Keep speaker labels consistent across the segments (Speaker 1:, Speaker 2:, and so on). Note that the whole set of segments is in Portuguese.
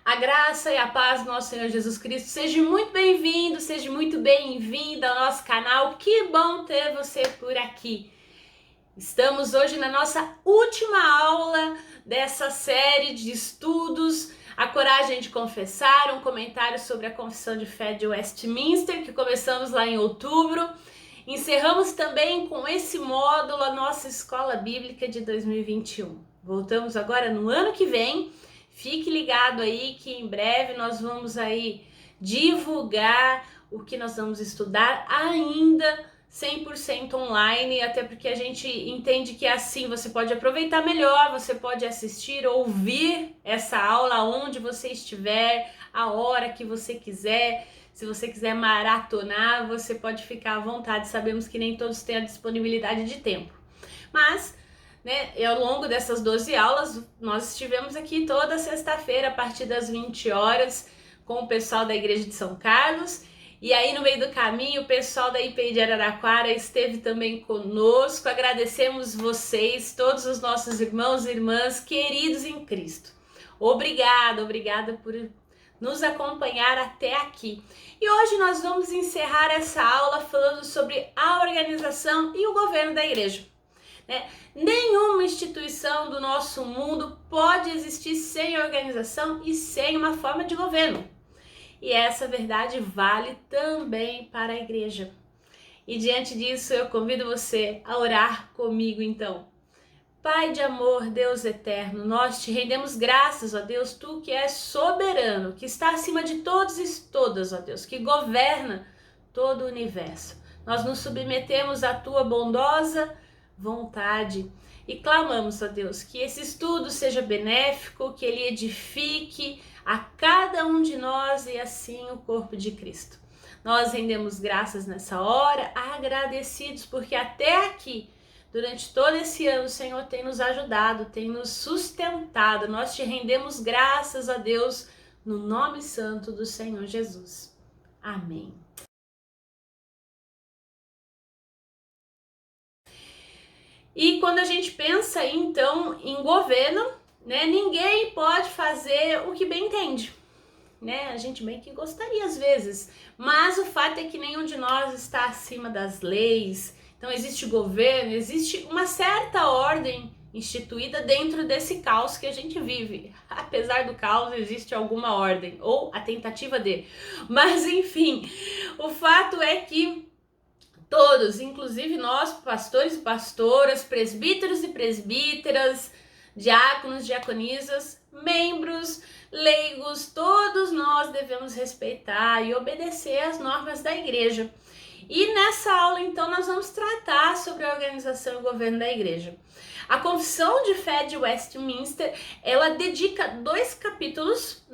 Speaker 1: A graça e a paz do nosso Senhor Jesus Cristo. Seja muito bem-vindo, seja muito bem-vinda ao nosso canal. Que bom ter você por aqui. Estamos hoje na nossa última aula dessa série de estudos, A Coragem de Confessar, um comentário sobre a Confissão de Fé de Westminster, que começamos lá em outubro. Encerramos também com esse módulo a nossa Escola Bíblica de 2021. Voltamos agora no ano que vem. Fique ligado aí que em breve nós vamos aí divulgar o que nós vamos estudar ainda 100% online, até porque a gente entende que assim você pode aproveitar melhor, você pode assistir, ouvir essa aula onde você estiver, a hora que você quiser. Se você quiser maratonar, você pode ficar à vontade. Sabemos que nem todos têm a disponibilidade de tempo, mas e ao longo dessas 12 aulas, nós estivemos aqui toda sexta-feira, a partir das 20 horas, com o pessoal da Igreja de São Carlos. E aí, no meio do caminho, o pessoal da IPI de Araraquara esteve também conosco. Agradecemos vocês, todos os nossos irmãos e irmãs queridos em Cristo. Obrigada por nos acompanhar até aqui. E hoje nós vamos encerrar essa aula falando sobre a organização e o governo da igreja. Nenhuma instituição do nosso mundo pode existir sem organização e sem uma forma de governo. E essa verdade vale também para a igreja. E diante disso, eu convido você a orar comigo então. Pai de amor, Deus eterno, nós te rendemos graças, ó Deus, tu que és soberano, que está acima de todos e todas, ó Deus, que governa todo o universo. Nós nos submetemos à tua bondosa vontade e clamamos a Deus que esse estudo seja benéfico, que ele edifique a cada um de nós e assim o corpo de Cristo. Nós rendemos graças nessa hora, agradecidos porque até aqui, durante todo esse ano, o Senhor tem nos ajudado, tem nos sustentado. Nós te rendemos graças a Deus no nome santo do Senhor Jesus. Amém. E quando a gente pensa então em governo, ninguém pode fazer o que bem entende. A gente bem que gostaria às vezes, mas o fato é que nenhum de nós está acima das leis. Então existe governo, existe uma certa ordem instituída dentro desse caos que a gente vive. Apesar do caos, existe alguma ordem, ou a tentativa de. Mas enfim, o fato é que todos, inclusive nós, pastores e pastoras, presbíteros e presbíteras, diáconos, diaconisas, membros, leigos, todos nós devemos respeitar e obedecer às normas da igreja. E nessa aula, então, nós vamos tratar sobre a organização e o governo da igreja. A Confissão de Fé de Westminster, ela dedica 2 capítulos,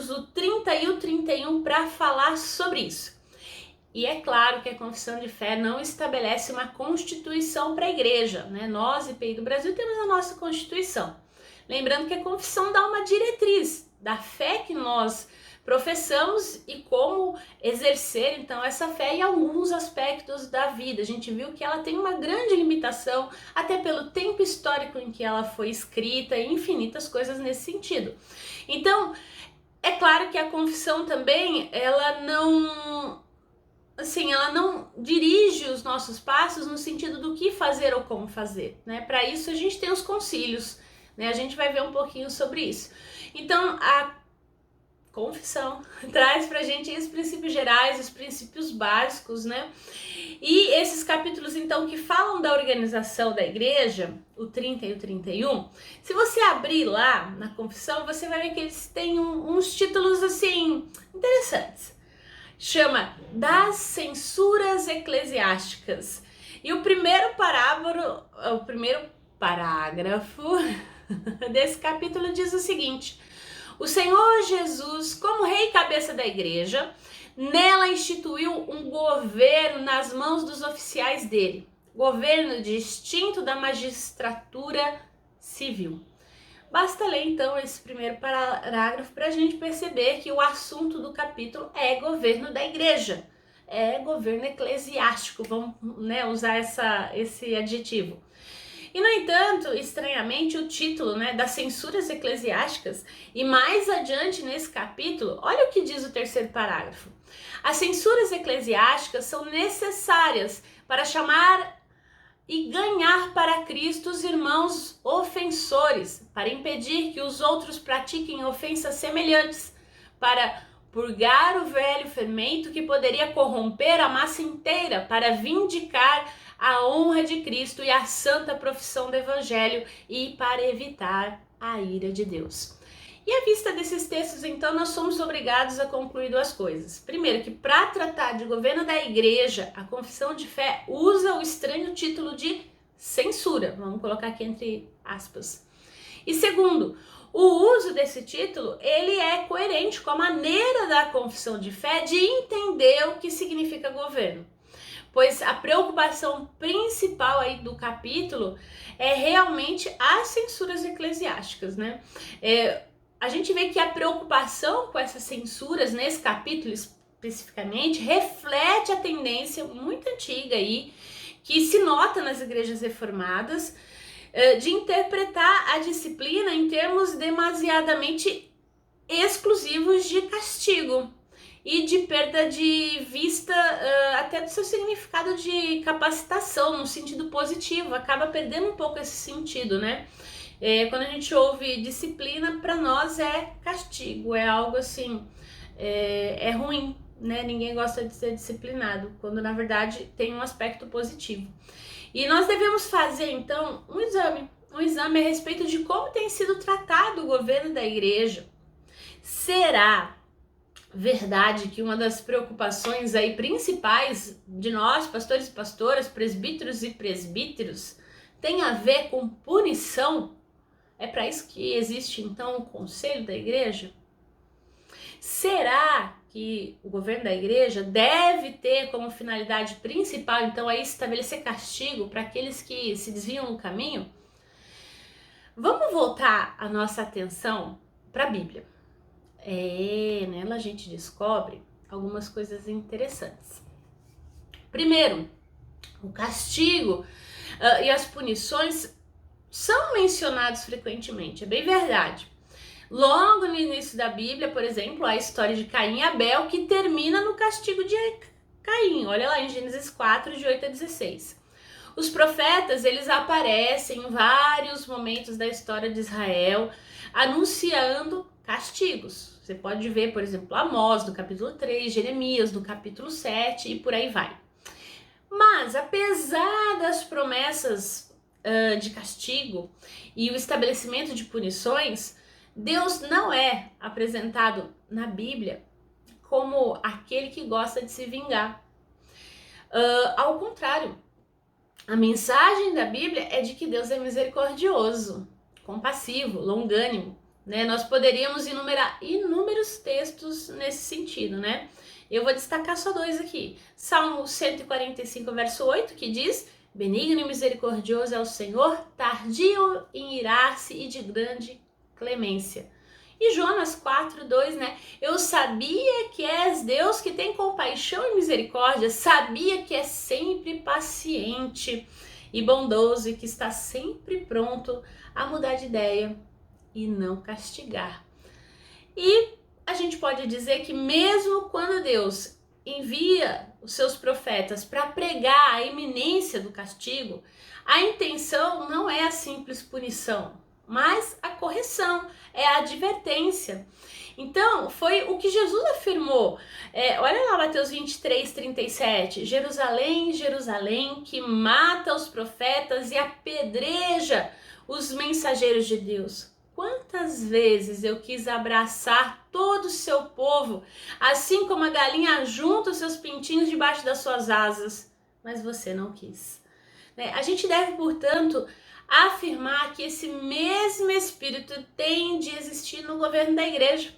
Speaker 1: o 30 e o 31, para falar sobre isso. E é claro que a Confissão de Fé não estabelece uma constituição para a igreja, Nós, IPI do Brasil, temos a nossa Constituição. Lembrando que a Confissão dá uma diretriz da fé que nós professamos e como exercer então essa fé em alguns aspectos da vida. A gente viu que ela tem uma grande limitação, até pelo tempo histórico em que ela foi escrita e infinitas coisas nesse sentido. Então, é claro que a confissão também, ela não dirige os nossos passos no sentido do que fazer ou como fazer, Para isso a gente tem os concílios, A gente vai ver um pouquinho sobre isso. Então, a confissão traz pra gente os princípios gerais, os princípios básicos, E esses capítulos, então, que falam da organização da igreja, o 30 e o 31, se você abrir lá na confissão, você vai ver que eles têm uns títulos, assim, interessantes. Chama Das Censuras Eclesiásticas. E o primeiro parágrafo desse capítulo diz o seguinte: o Senhor Jesus, como rei e cabeça da igreja, nela instituiu um governo nas mãos dos oficiais dele, governo distinto da magistratura civil. Basta ler então esse primeiro parágrafo para a gente perceber que o assunto do capítulo é governo da igreja, é governo eclesiástico, vamos usar esse adjetivo. E, no entanto, estranhamente, o título, das censuras eclesiásticas, e mais adiante nesse capítulo, olha o que diz o terceiro parágrafo. As censuras eclesiásticas são necessárias para chamar e ganhar para Cristo os irmãos ofensores, para impedir que os outros pratiquem ofensas semelhantes, para purgar o velho fermento que poderia corromper a massa inteira, para vindicar a honra de Cristo e a santa profissão do Evangelho e para evitar a ira de Deus. E à vista desses textos, então, nós somos obrigados a concluir duas coisas. Primeiro, que para tratar de governo da igreja, a confissão de fé usa o estranho título de censura. Vamos colocar aqui entre aspas. E segundo, o uso desse título, ele é coerente com a maneira da confissão de fé de entender o que significa governo. Pois a preocupação principal aí do capítulo é realmente as censuras eclesiásticas, A gente vê que a preocupação com essas censuras nesse capítulo especificamente reflete a tendência muito antiga aí, que se nota nas igrejas reformadas, de interpretar a disciplina em termos demasiadamente exclusivos de castigo e de perda de vista até do seu significado de capacitação, no sentido positivo, acaba perdendo um pouco esse sentido, Quando a gente ouve disciplina, para nós é castigo, é algo assim, é ruim, Ninguém gosta de ser disciplinado, quando na verdade tem um aspecto positivo. E nós devemos fazer então um exame a respeito de como tem sido tratado o governo da igreja. Será verdade que uma das preocupações aí principais de nós, pastores e pastoras, presbíteros e presbíteros, tem a ver com punição? É para isso que existe, então, o conselho da igreja? Será que o governo da igreja deve ter como finalidade principal, então, aí estabelecer castigo para aqueles que se desviam do caminho? Vamos voltar a nossa atenção para a Bíblia. Nela a gente descobre algumas coisas interessantes. Primeiro, o castigo e as punições são mencionados frequentemente, é bem verdade. Logo no início da Bíblia, por exemplo, a história de Caim e Abel, que termina no castigo de Caim. Olha lá em Gênesis 4, de 8 a 16. Os profetas, eles aparecem em vários momentos da história de Israel, anunciando castigos. Você pode ver, por exemplo, Amós, no capítulo 3, Jeremias, no capítulo 7, e por aí vai. Mas, apesar das promessas de castigo e o estabelecimento de punições, Deus não é apresentado na Bíblia como aquele que gosta de se vingar. Ao contrário, a mensagem da Bíblia é de que Deus é misericordioso, compassivo, longânimo, Nós poderíamos enumerar inúmeros textos nesse sentido, Eu vou destacar só dois aqui. Salmo 145, verso 8, que diz: benigno e misericordioso é o Senhor, tardio em irar-se e de grande clemência. E Jonas 4, 2, Eu sabia que és Deus que tem compaixão e misericórdia, sabia que é sempre paciente e bondoso e que está sempre pronto a mudar de ideia e não castigar. E a gente pode dizer que mesmo quando Deus envia os seus profetas para pregar a iminência do castigo, a intenção não é a simples punição, mas a correção, é a advertência. Então, foi o que Jesus afirmou. Olha lá Mateus 23, 37. Jerusalém, Jerusalém, que mata os profetas e apedreja os mensageiros de Deus. Quantas vezes eu quis abraçar todo o seu povo, assim como a galinha junta os seus pintinhos debaixo das suas asas, mas você não quis. A gente deve, portanto, afirmar que esse mesmo espírito tem de existir no governo da igreja.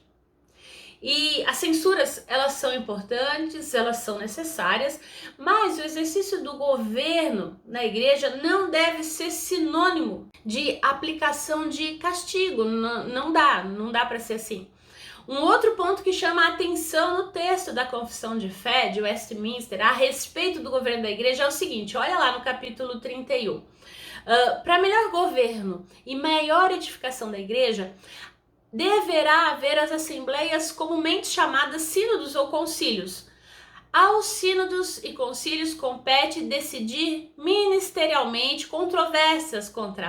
Speaker 1: E as censuras, elas são importantes, elas são necessárias, mas o exercício do governo na igreja não deve ser sinônimo de aplicação de castigo. Não dá para ser assim. Um outro ponto que chama a atenção no texto da Confissão de Fé de Westminster a respeito do governo da igreja é o seguinte: olha lá no capítulo 31. Para melhor governo e maior edificação da igreja, deverá haver as assembleias comumente chamadas sínodos ou concílios. Aos sínodos e concílios compete decidir ministerialmente controvérsias quanto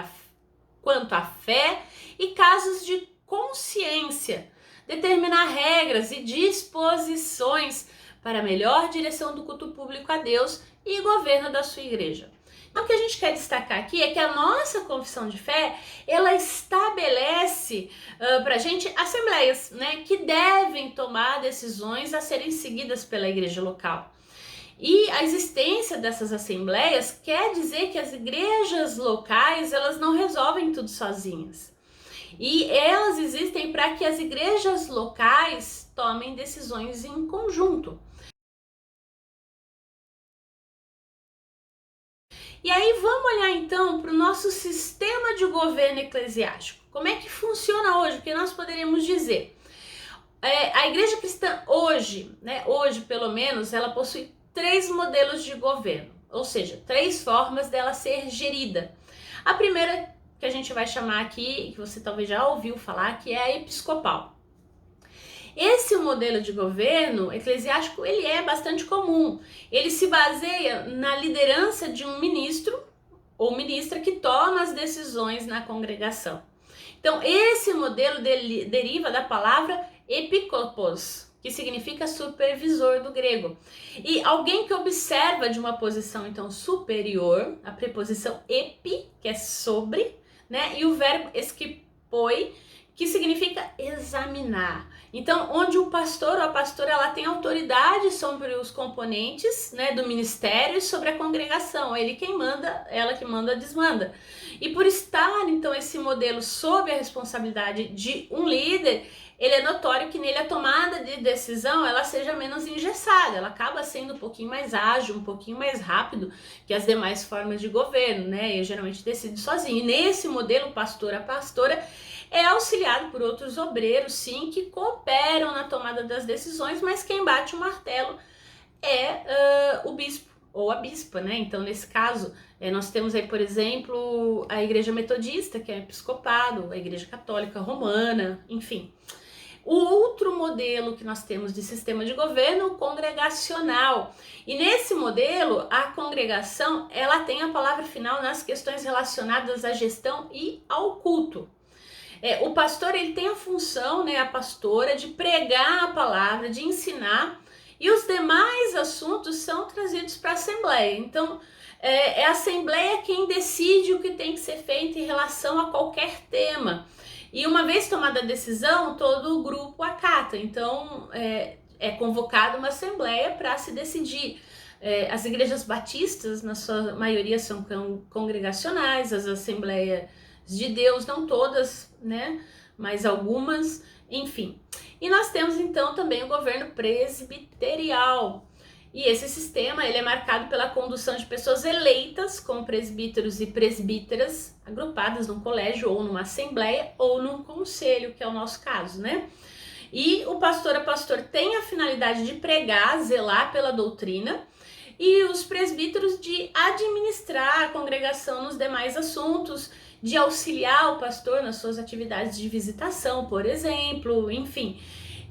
Speaker 1: à fé e casos de consciência, determinar regras e disposições para a melhor direção do culto público a Deus e governo da sua igreja. Então, o que a gente quer destacar aqui é que a nossa confissão de fé, ela estabelece para a gente assembleias, né, que devem tomar decisões a serem seguidas pela igreja local. E a existência dessas assembleias quer dizer que as igrejas locais, elas não resolvem tudo sozinhas. E elas existem para que as igrejas locais tomem decisões em conjunto. E aí vamos olhar então para o nosso sistema de governo eclesiástico. Como é que funciona hoje? O que nós poderíamos dizer? A igreja cristã hoje, hoje pelo menos, ela possui 3 modelos de governo, ou seja, 3 formas dela ser gerida. A primeira que a gente vai chamar aqui, que você talvez já ouviu falar, que é a episcopal. Esse modelo de governo eclesiástico, ele é bastante comum. Ele se baseia na liderança de um ministro ou ministra que toma as decisões na congregação. Então, esse modelo deriva da palavra episkopos, que significa supervisor do grego. E alguém que observa de uma posição, então, superior, a preposição epi, que é sobre, né? E o verbo eskipoi, que significa examinar. Então, onde o pastor ou a pastora, ela tem autoridade sobre os componentes, né, do ministério e sobre a congregação. Ele quem manda, ela que manda, desmanda. E por estar, então, esse modelo sob a responsabilidade de um líder, ele é notório que nele a tomada de decisão, ela seja menos engessada, ela acaba sendo um pouquinho mais ágil, um pouquinho mais rápido que as demais formas de governo, né? E geralmente decide sozinho. E nesse modelo, pastor a pastora é auxiliado por outros obreiros, sim, que cooperam na tomada das decisões, mas quem bate o martelo é o bispo ou a bispa, né? Então, nesse caso, nós temos aí, por exemplo, a Igreja Metodista, que é episcopado, a Igreja Católica Romana, enfim. O outro modelo que nós temos de sistema de governo, congregacional. E nesse modelo, a congregação, ela tem a palavra final nas questões relacionadas à gestão e ao culto. O pastor, ele tem a função, né, a pastora, de pregar a palavra, de ensinar, e os demais assuntos são trazidos para a assembleia. Então, é a assembleia quem decide o que tem que ser feito em relação a qualquer tema. E uma vez tomada a decisão, todo o grupo acata. Então, é convocada uma assembleia para se decidir. As igrejas batistas, na sua maioria, são congregacionais, as assembleias de Deus, não todas, né, mas algumas, enfim. E nós temos então também o governo presbiterial. E esse sistema, ele é marcado pela condução de pessoas eleitas como presbíteros e presbíteras, agrupadas num colégio ou numa assembleia ou num conselho, que é o nosso caso, né? E o pastor a pastor tem a finalidade de pregar, zelar pela doutrina, e os presbíteros de administrar a congregação nos demais assuntos, de auxiliar o pastor nas suas atividades de visitação, por exemplo, enfim.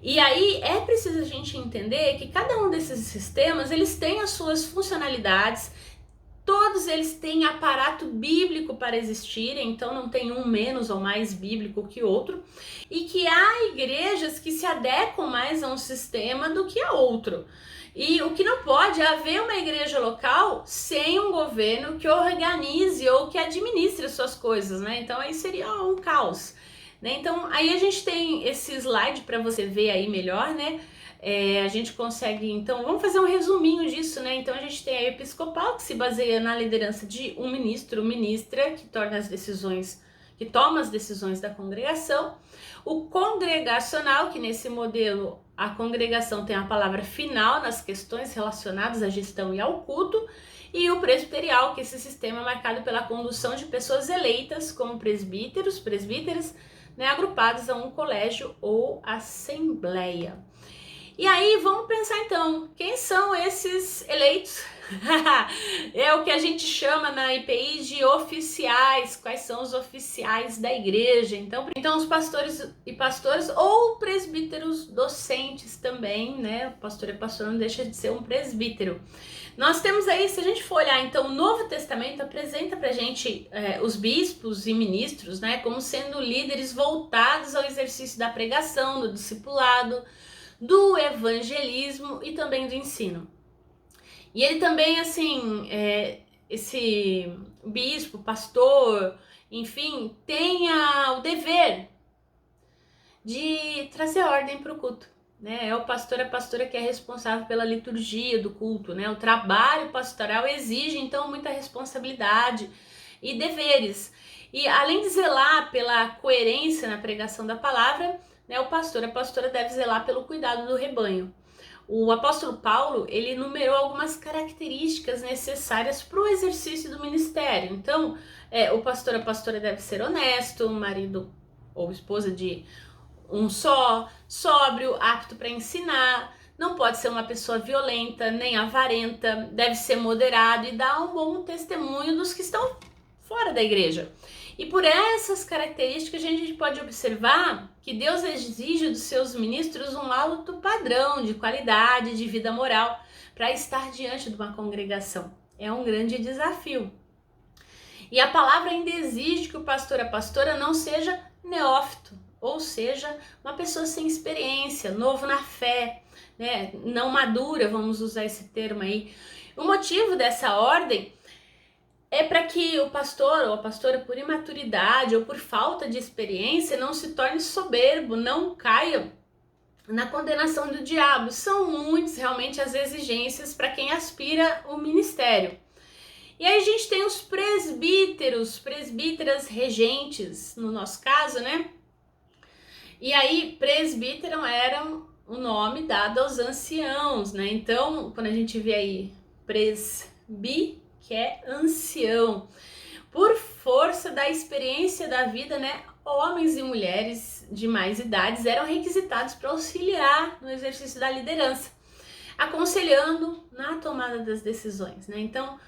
Speaker 1: E aí é preciso a gente entender que cada um desses sistemas, eles têm as suas funcionalidades, todos eles têm aparato bíblico para existirem, então não tem um menos ou mais bíblico que outro, e que há igrejas que se adequam mais a um sistema do que a outro. E o que não pode é haver uma igreja local sem um governo que organize ou que administre suas coisas, né? Então aí seria um caos, né? Então aí a gente tem esse slide para você ver aí melhor, né? A gente consegue, então, vamos fazer um resuminho disso, né? Então a gente tem a episcopal, que se baseia na liderança de um ministro ou ministra, que toma as decisões da congregação. O congregacional, que nesse modelo a congregação tem a palavra final nas questões relacionadas à gestão e ao culto. E o presbiterial, que esse sistema é marcado pela condução de pessoas eleitas como presbíteros, presbíteras, né, agrupados a um colégio ou assembleia. E aí, vamos pensar então, quem são esses eleitos? É o que a gente chama na IPI de oficiais. Quais são os oficiais da igreja? Então os pastores e pastoras ou presbíteros docentes também, né? O pastor e pastora não deixa de ser um presbítero. Nós temos aí, se a gente for olhar, então, o Novo Testamento apresenta pra gente os bispos e ministros, né, como sendo líderes voltados ao exercício da pregação, do discipulado, do evangelismo e também do ensino. E ele também, assim, esse bispo, pastor, enfim, tem o dever de trazer ordem para o culto. Né? É o pastor, a pastora que é responsável pela liturgia do culto, né? O trabalho pastoral exige, então, muita responsabilidade e deveres. E além de zelar pela coerência na pregação da palavra, né, o pastor, a pastora deve zelar pelo cuidado do rebanho. O apóstolo Paulo, ele enumerou algumas características necessárias para o exercício do ministério. Então, o pastor, a pastora deve ser honesto, marido ou esposa de um só, sóbrio, apto para ensinar, não pode ser uma pessoa violenta, nem avarenta, deve ser moderado e dar um bom testemunho dos que estão fora da igreja. E por essas características a gente pode observar que Deus exige dos seus ministros um alto padrão de qualidade, de vida moral, para estar diante de uma congregação. É um grande desafio. E a palavra ainda exige que o pastor, a pastora não seja neófito, ou seja, uma pessoa sem experiência, novo na fé, né? Não madura, vamos usar esse termo aí. O motivo dessa ordem é para que o pastor ou a pastora, por imaturidade ou por falta de experiência, não se torne soberbo, não caia na condenação do diabo. São muitas realmente as exigências para quem aspira o ministério. E aí a gente tem os presbíteros, presbíteras regentes, no nosso caso, né? E aí, presbítero era o nome dado aos anciãos, né? Então, quando a gente vê aí presbi, que é ancião, por força da experiência da vida, né? Homens e mulheres de mais idades eram requisitados para auxiliar no exercício da liderança, aconselhando na tomada das decisões, né? Então,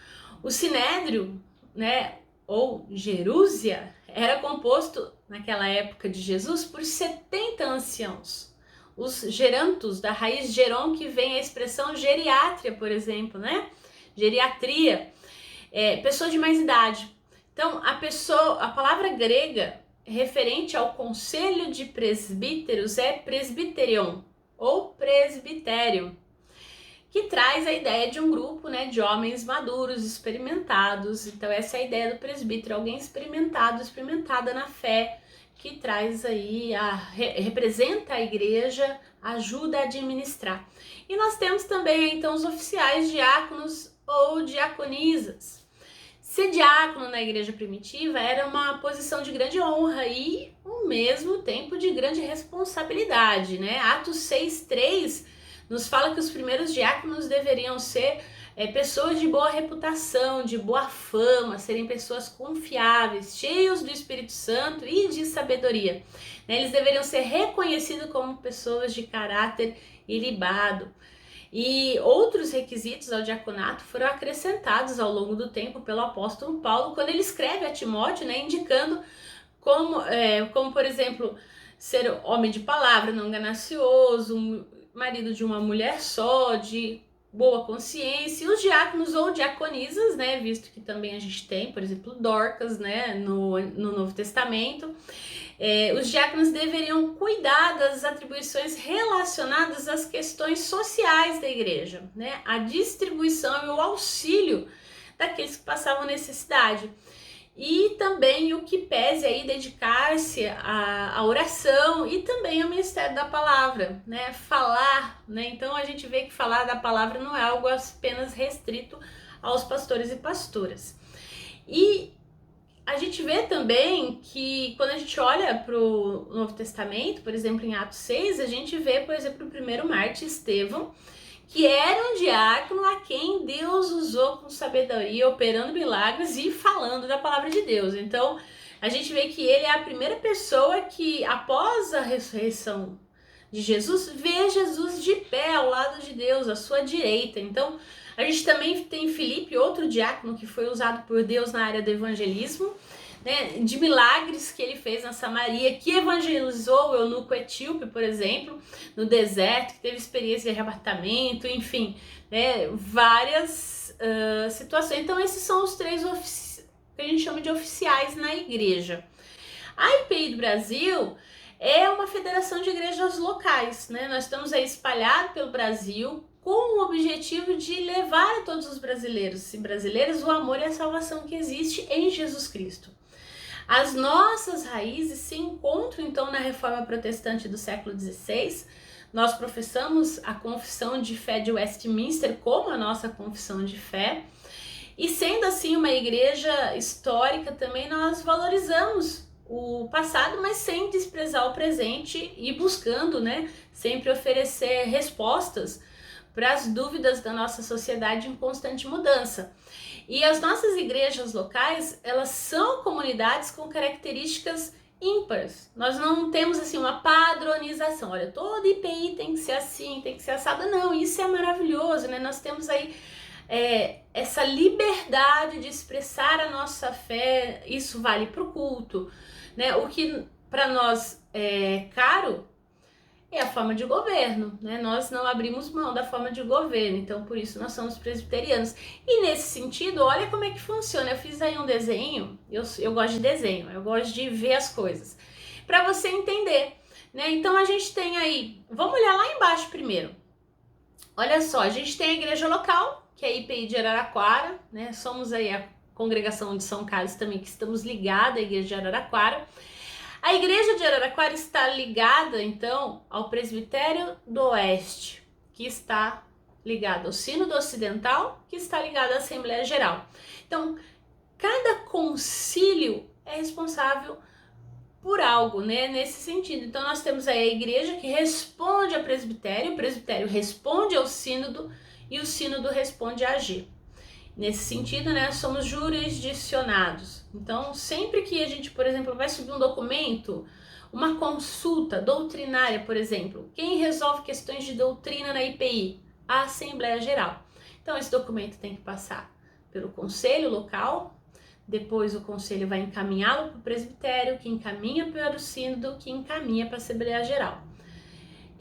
Speaker 1: o sinédrio, né, ou gerúsia, era composto naquela época de Jesus por 70 anciãos. Os gerantos, da raiz geron, que vem a expressão geriátria, por exemplo, né? Geriatria, pessoa de mais idade. Então, a palavra grega referente ao conselho de presbíteros é presbiterion, ou presbitério, que traz a ideia de um grupo, né, de homens maduros, experimentados. Então essa é a ideia do presbítero, alguém experimentado, experimentada na fé, que traz aí, representa a igreja, ajuda a administrar. E nós temos também então os oficiais diáconos ou diaconisas. Ser diácono na igreja primitiva era uma posição de grande honra e ao mesmo tempo de grande responsabilidade, né? Atos 6:3 nos fala que os primeiros diáconos deveriam ser pessoas de boa reputação, de boa fama, serem pessoas confiáveis, cheios do Espírito Santo e de sabedoria. Eles deveriam ser reconhecidos como pessoas de caráter ilibado. E outros requisitos ao diaconato foram acrescentados ao longo do tempo pelo apóstolo Paulo, quando ele escreve a Timóteo, né, indicando como, por exemplo, ser homem de palavra, não ganancioso, marido de uma mulher só, de boa consciência. E os diáconos ou diaconisas, né, visto que também a gente tem, por exemplo, Dorcas, né, no Novo Testamento, os diáconos deveriam cuidar das atribuições relacionadas às questões sociais da igreja, né, a distribuição e o auxílio daqueles que passavam necessidade. E também o que pese aí dedicar-se à oração e também ao ministério da palavra, né? Falar, né? Então a gente vê que falar da palavra não é algo apenas restrito aos pastores e pastoras. E a gente vê também que quando a gente olha para o Novo Testamento, por exemplo, em Atos 6, a gente vê, por exemplo, o primeiro mártir Estevão, que era um diácono a quem Deus usou com sabedoria, operando milagres e falando da palavra de Deus. Então, a gente vê que ele é a primeira pessoa que, após a ressurreição de Jesus, vê Jesus de pé ao lado de Deus, à sua direita. Então, a gente também tem Filipe, outro diácono que foi usado por Deus na área do evangelismo, né, de milagres que ele fez na Samaria, que evangelizou o eunuco etíope, por exemplo, no deserto, que teve experiência de arrebatamento, enfim, né, várias situações. Então, esses são os três que a gente chama de oficiais na igreja. A IPI do Brasil é uma federação de igrejas locais, né? Nós estamos aí espalhados pelo Brasil com o objetivo de levar a todos os brasileiros e brasileiras o amor e a salvação que existe em Jesus Cristo. As nossas raízes se encontram então na Reforma Protestante do século XVI. Nós professamos a confissão de fé de Westminster como a nossa confissão de fé. E sendo assim uma igreja histórica também, nós valorizamos o passado, mas sem desprezar o presente e buscando, né, sempre oferecer respostas para as dúvidas da nossa sociedade em constante mudança. E as nossas igrejas locais, elas são comunidades com características ímpares. Nós não temos assim uma padronização. Olha, toda IPI tem que ser assim, tem que ser assada. Não, isso é maravilhoso, né? Nós temos aí essa liberdade de expressar a nossa fé. Isso vale para o culto, né? O que para nós é caro é a forma de governo, né? Nós não abrimos mão da forma de governo, então por isso nós somos presbiterianos. E nesse sentido, olha como é que funciona. Eu fiz aí um desenho, eu gosto de desenho, eu gosto de ver as coisas, para você entender, né? Então a gente tem aí, vamos olhar lá embaixo primeiro. Olha só, a gente tem a igreja local, que é a IPI de Araraquara, né? Somos aí a congregação de São Carlos também, que estamos ligados à igreja de Araraquara. A igreja de Araraquara está ligada, então, ao presbitério do Oeste, que está ligado ao Sínodo Ocidental, que está ligado à Assembleia Geral. Então, cada concílio é responsável por algo, né, nesse sentido. Então, nós temos aí a igreja que responde ao presbitério, o presbitério responde ao sínodo e o sínodo responde a AG. Nesse sentido, né, somos jurisdicionados. Então, sempre que a gente, por exemplo, vai subir um documento, uma consulta doutrinária, por exemplo, quem resolve questões de doutrina na IPI? A Assembleia Geral. Então, esse documento tem que passar pelo conselho local, depois o conselho vai encaminhá-lo para o presbitério, que encaminha para o sínodo, que encaminha para a Assembleia Geral.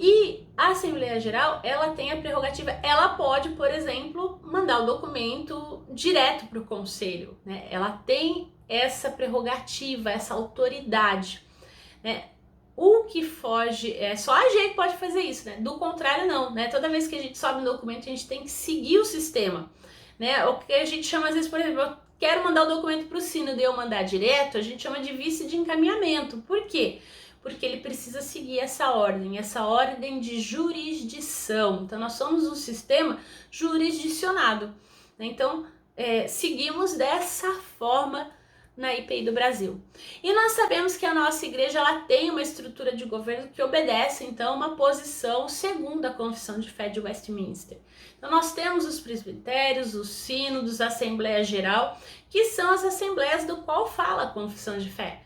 Speaker 1: E a Assembleia Geral, ela tem a prerrogativa, ela pode, por exemplo, mandar o documento direto para o conselho, né? Ela tem essa prerrogativa, essa autoridade, né? O que foge, só a gente pode fazer isso, né? Do contrário, não, né? Toda vez que a gente sobe um documento, a gente tem que seguir o sistema, né? O que a gente chama, às vezes, por exemplo, eu quero mandar o documento para o sínodo e eu mandar direto, a gente chama de vice de encaminhamento. Por quê? Porque ele precisa seguir essa ordem de jurisdição. Então, nós somos um sistema jurisdicionado, né? Então, seguimos dessa forma na IPI do Brasil. E nós sabemos que a nossa igreja ela tem uma estrutura de governo que obedece, então, uma posição segundo a Confissão de Fé de Westminster. Então, nós temos os presbitérios, os sínodos, a Assembleia Geral, que são as assembleias do qual fala a Confissão de Fé.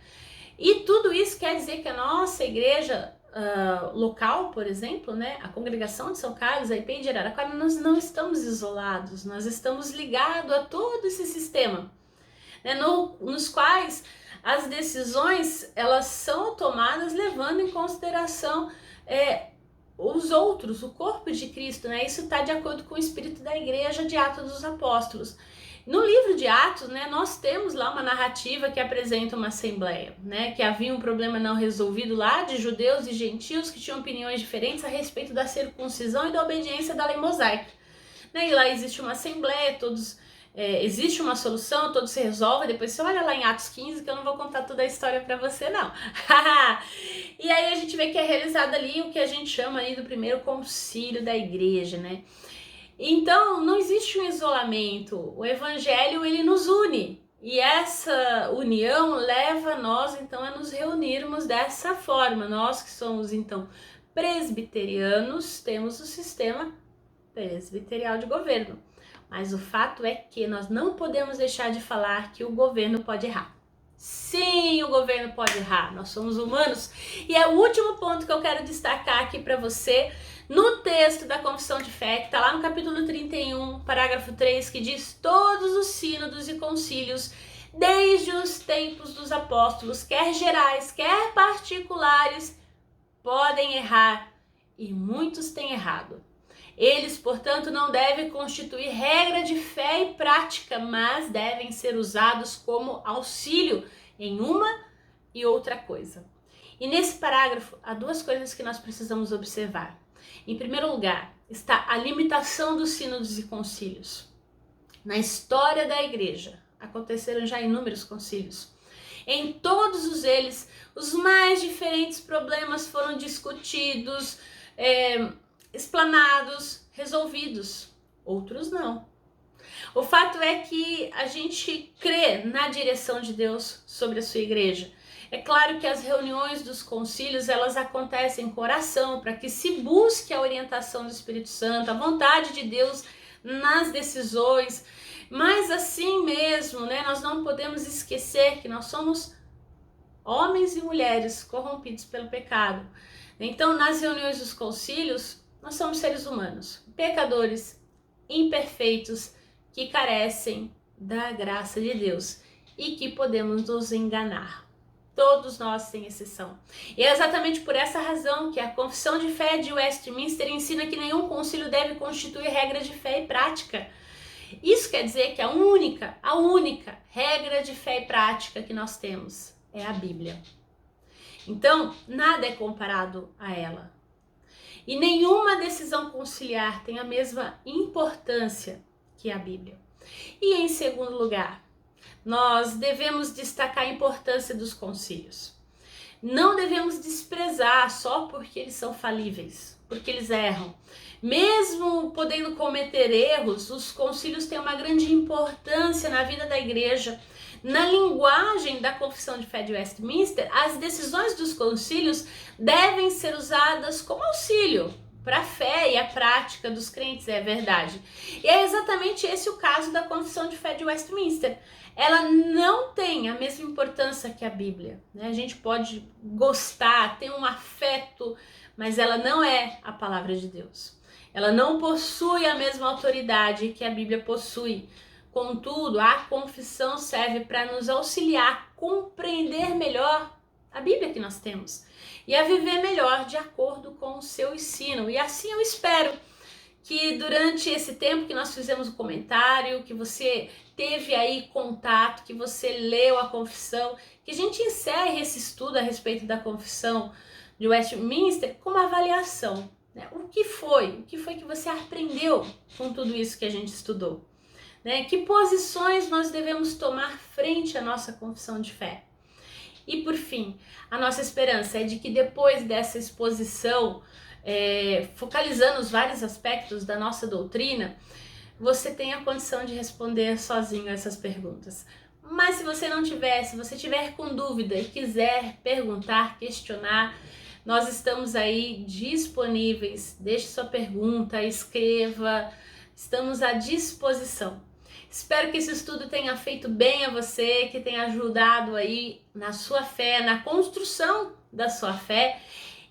Speaker 1: E tudo isso quer dizer que a nossa igreja local, por exemplo, né, a congregação de São Carlos, a IPI de Araraquara, nós não estamos isolados, nós estamos ligados a todo esse sistema, né, nos quais as decisões elas são tomadas levando em consideração os outros, o corpo de Cristo, né? Isso está de acordo com o espírito da igreja de Atos dos Apóstolos. No livro de Atos, né, nós temos lá uma narrativa que apresenta uma assembleia, né, que havia um problema não resolvido lá de judeus e gentios que tinham opiniões diferentes a respeito da circuncisão e da obediência da lei mosaica. Né, e lá existe uma assembleia, existe uma solução, todos se resolvem. Depois você olha lá em Atos 15, que eu não vou contar toda a história para você, não. E aí a gente vê que é realizado ali o que a gente chama ali do primeiro concílio da igreja, né? Então, não existe um isolamento, o evangelho ele nos une e essa união leva nós então a nos reunirmos dessa forma. Nós que somos então presbiterianos temos o sistema presbiterial de governo, mas o fato é que nós não podemos deixar de falar que o governo pode errar. Sim, o governo pode errar, nós somos humanos. E é o último ponto que eu quero destacar aqui para você, no texto da Confissão de Fé, que está lá no capítulo 31, parágrafo 3, que diz: todos os sínodos e concílios, desde os tempos dos apóstolos, quer gerais, quer particulares, podem errar, e muitos têm errado. Eles, portanto, não devem constituir regra de fé e prática, mas devem ser usados como auxílio em uma e outra coisa. E nesse parágrafo, há duas coisas que nós precisamos observar. Em primeiro lugar, está a limitação dos sínodos e concílios. Na história da igreja, aconteceram já inúmeros concílios. Em todos eles, os mais diferentes problemas foram discutidos, explanados, resolvidos. Outros não. O fato é que a gente crê na direção de Deus sobre a sua igreja. É claro que as reuniões dos concílios, elas acontecem com oração, para que se busque a orientação do Espírito Santo, a vontade de Deus nas decisões. Mas assim mesmo, nós não podemos esquecer que nós somos homens e mulheres corrompidos pelo pecado. Então, nas reuniões dos concílios, nós somos seres humanos, pecadores, imperfeitos, que carecem da graça de Deus e que podemos nos enganar. Todos nós, sem exceção. E é exatamente por essa razão que a Confissão de Fé de Westminster ensina que nenhum concílio deve constituir regra de fé e prática. Isso quer dizer que a única regra de fé e prática que nós temos é a Bíblia. Então, nada é comparado a ela. E nenhuma decisão conciliar tem a mesma importância que a Bíblia. E em segundo lugar, nós devemos destacar a importância dos concílios. Não devemos desprezar só porque eles são falíveis, porque eles erram. Mesmo podendo cometer erros, os concílios têm uma grande importância na vida da igreja. Na linguagem da Confissão de Fé de Westminster, as decisões dos concílios devem ser usadas como auxílio para a fé e a prática dos crentes, é verdade. E é exatamente esse o caso da Confissão de Fé de Westminster. Ela não tem a mesma importância que a Bíblia. A gente pode gostar, ter um afeto, mas ela não é a palavra de Deus. Ela não possui a mesma autoridade que a Bíblia possui. Contudo, a confissão serve para nos auxiliar a compreender melhor a Bíblia que nós temos e a viver melhor de acordo com o seu ensino. E assim eu espero que durante esse tempo que nós fizemos o comentário, que você teve aí contato, que você leu a confissão, que a gente encerre esse estudo a respeito da confissão de Westminster com uma avaliação. O que foi que você aprendeu com tudo isso que a gente estudou? Que posições nós devemos tomar frente à nossa confissão de fé? E por fim, a nossa esperança é de que depois dessa exposição, focalizando os vários aspectos da nossa doutrina, você tenha a condição de responder sozinho essas perguntas. Mas se você não tiver, se você tiver com dúvida e quiser perguntar, questionar, nós estamos aí disponíveis. Deixe sua pergunta, escreva, estamos à disposição. Espero que esse estudo tenha feito bem a você, que tenha ajudado aí na sua fé, na construção da sua fé,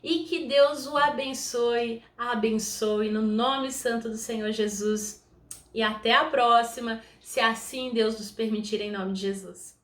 Speaker 1: e que Deus o abençoe no nome santo do Senhor Jesus. E até a próxima, se assim Deus nos permitir, em nome de Jesus.